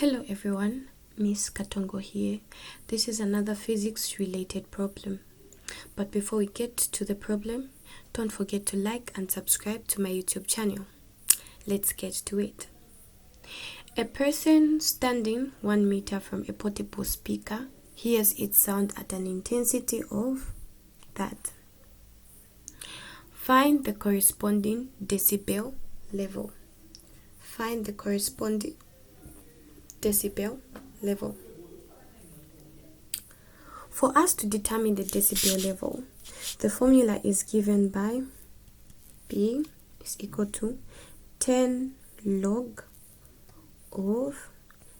Hello everyone, Miss Katongo here. This is another physics related problem. But before we get to the problem, don't forget to like and subscribe to my YouTube channel. Let's get to it. A person standing 1 meter from a portable speaker hears its sound at an intensity of that. Find the corresponding decibel level. Find the corresponding decibel level. For us to determine the decibel level, the formula is given by B is equal to 10 log of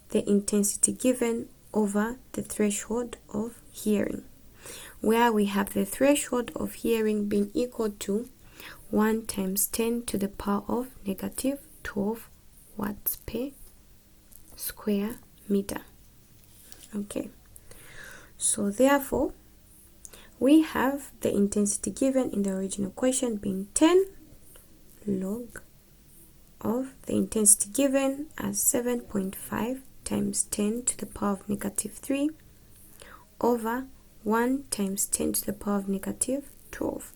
the intensity given over the threshold of hearing, where we have the threshold of hearing being equal to 1 times 10 to the power of negative 12 watts per square meter. Okay, so therefore we have the intensity given in the original question being 10 log of the intensity given as 7.5 times 10 to the power of negative 3 over 1 times 10 to the power of negative 12.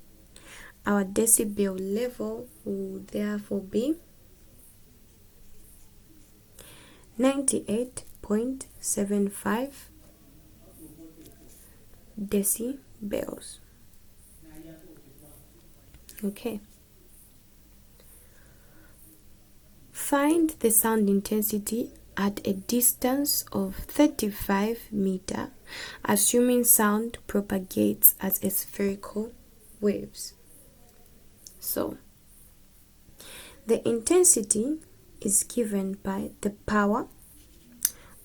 Our decibel level will therefore be 98.75 decibels. Okay. Find the sound intensity at a distance of 35 meters, assuming sound propagates as a spherical waves. So, the intensity is given by the power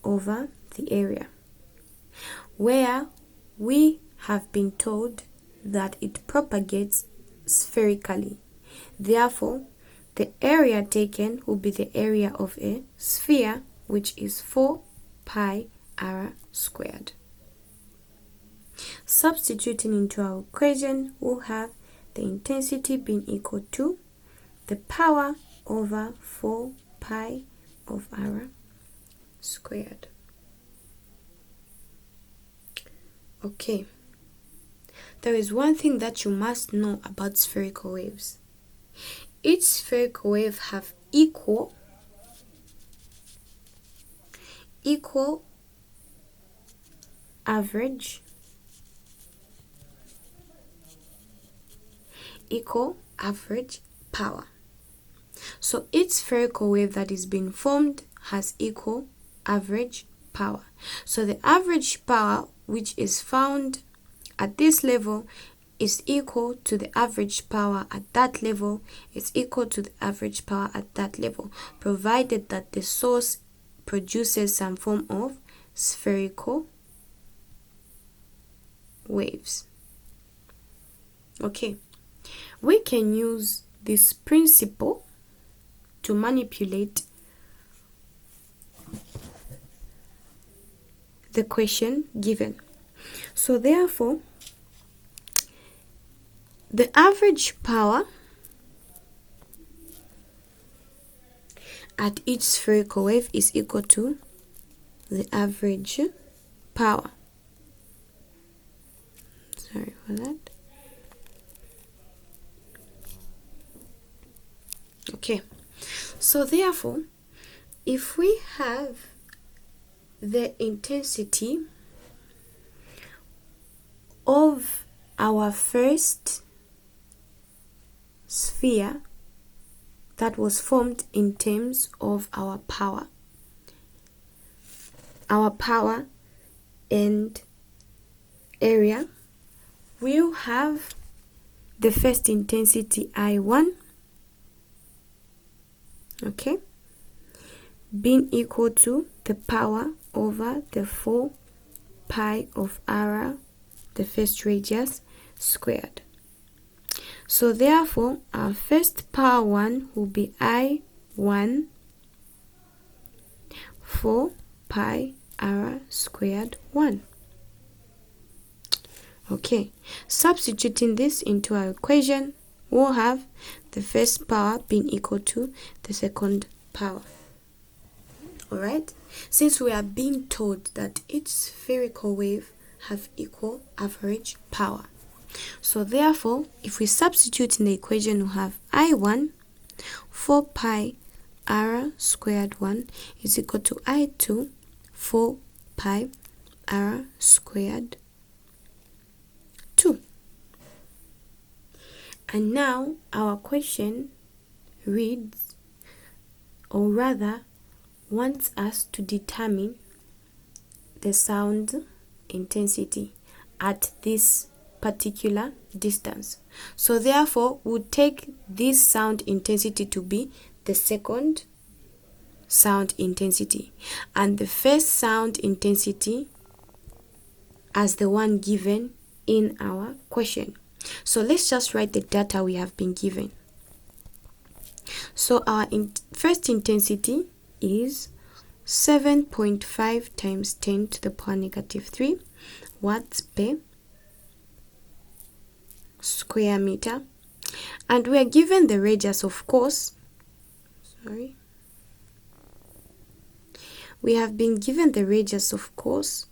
over the area, where we have been told that it propagates spherically. Therefore, the area taken will be the area of a sphere, which is 4 pi r squared. Substituting into our equation, we'll have the intensity being equal to the power over 4 pi of r squared. Okay, there is one thing that you must know about spherical waves. Each spherical wave have equal average power. So each spherical wave that is being formed has equal average power. So the average power which is found at this level is equal to the average power at that level is equal to the average power at that level, provided that the source produces some form of spherical waves. Okay, we can use this principle to manipulate the question given. So therefore, the average power at each spherical wave is equal to the average power. Sorry for that. Okay, so therefore, if we have the intensity of our first sphere that was formed in terms of our power and area, we'll have the first intensity I1, okay, being equal to the power over the 4 pi of r, the first radius, squared. So therefore, our first power 1 will be I1 4 pi r squared 1. Okay, substituting this into our equation, we'll have the first power being equal to the second power. Alright, since we are being told that each spherical wave have equal average power. So therefore, if we substitute in the equation, we have I1 4 pi r squared 1 is equal to I2 4 pi r squared 2. And now our question reads, or rather wants us to determine the sound intensity at this particular distance. So therefore, we'll take this sound intensity to be the second sound intensity and the first sound intensity as the one given in our question. So let's just write the data we have been given. So our first intensity is 7.5 times 10 to the power negative 3 watts per square meter, and we are given the radius, of course. We have been given the radius, of course,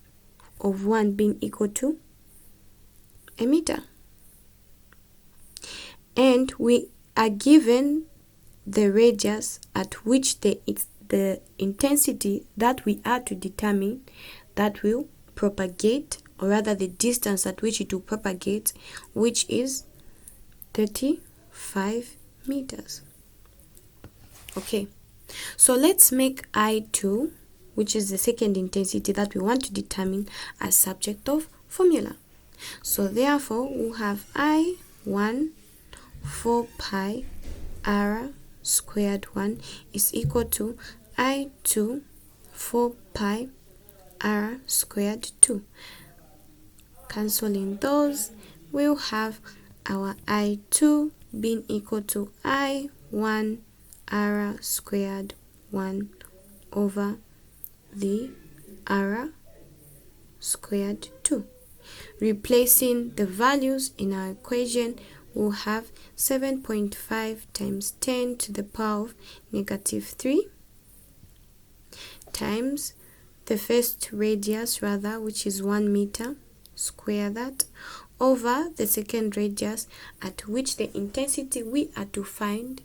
of 1 being equal to a meter, and we are given the radius at which the intensity that we are to determine that will propagate, or rather the distance at which it will propagate, which is 35 meters. Okay, so let's make I2, which is the second intensity that we want to determine, as subject of formula. So therefore we'll have I1 4 pi r squared 1 is equal to I2 4 pi r squared 2. Cancelling those, we'll have our I2 being equal to I1 r squared 1 over the r squared 2. Replacing the values in our equation, we'll have 7.5 times 10 to the power of negative 3 times the first radius, rather, which is 1 meter, square that, over the second radius at which the intensity we are to find,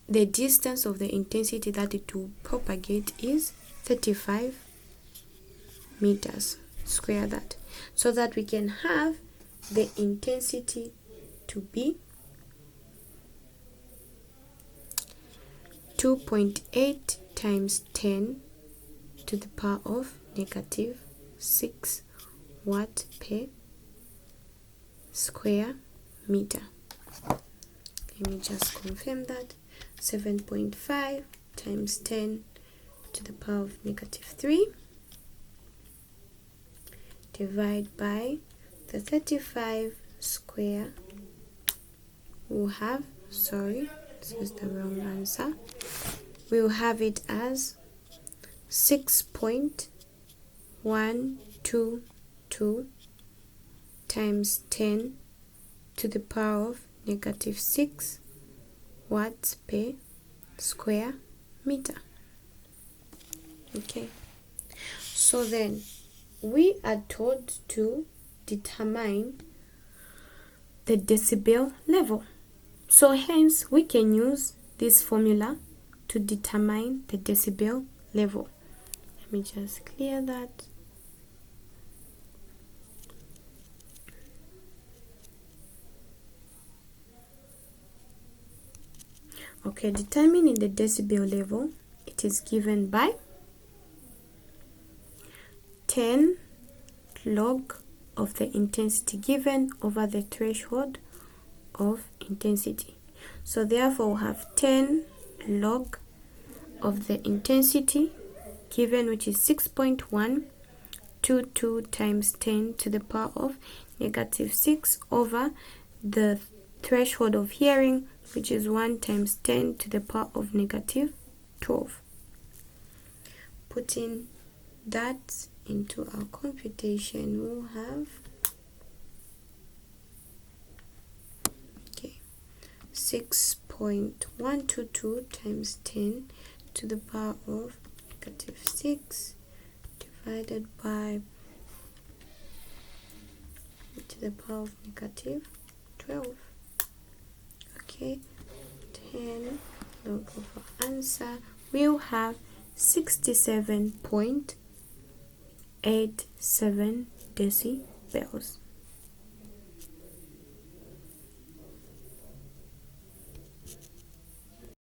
the distance of the intensity that it will propagate is 35 meters, square that, so that we can have the intensity to be 2.8 times 10 to the power of negative 6 watt per square meter. Let me just confirm that. 7.5 times 10 to the power of negative 3 divide by the 35 square. We'll have, sorry, this is the wrong answer. We'll have it as 6.122 times 10 to the power of negative 6 watts per square meter. Okay, so then we are told to determine the decibel level. So hence we can use this formula to determine the decibel level. Let me just clear that. Okay, determining the decibel level, it is given by 10 log of the intensity given over the threshold of intensity. So therefore we'll have 10 log of the intensity given, which is 6.122 times 10 to the power of negative 6 over the threshold of hearing, which is 1 times 10 to the power of negative 12. Putting that into our computation, we'll have 6.122 times 10 to the power of negative 6 divided by to the power of negative 12. Okay, 10 log of our answer will have 67.87 decibels.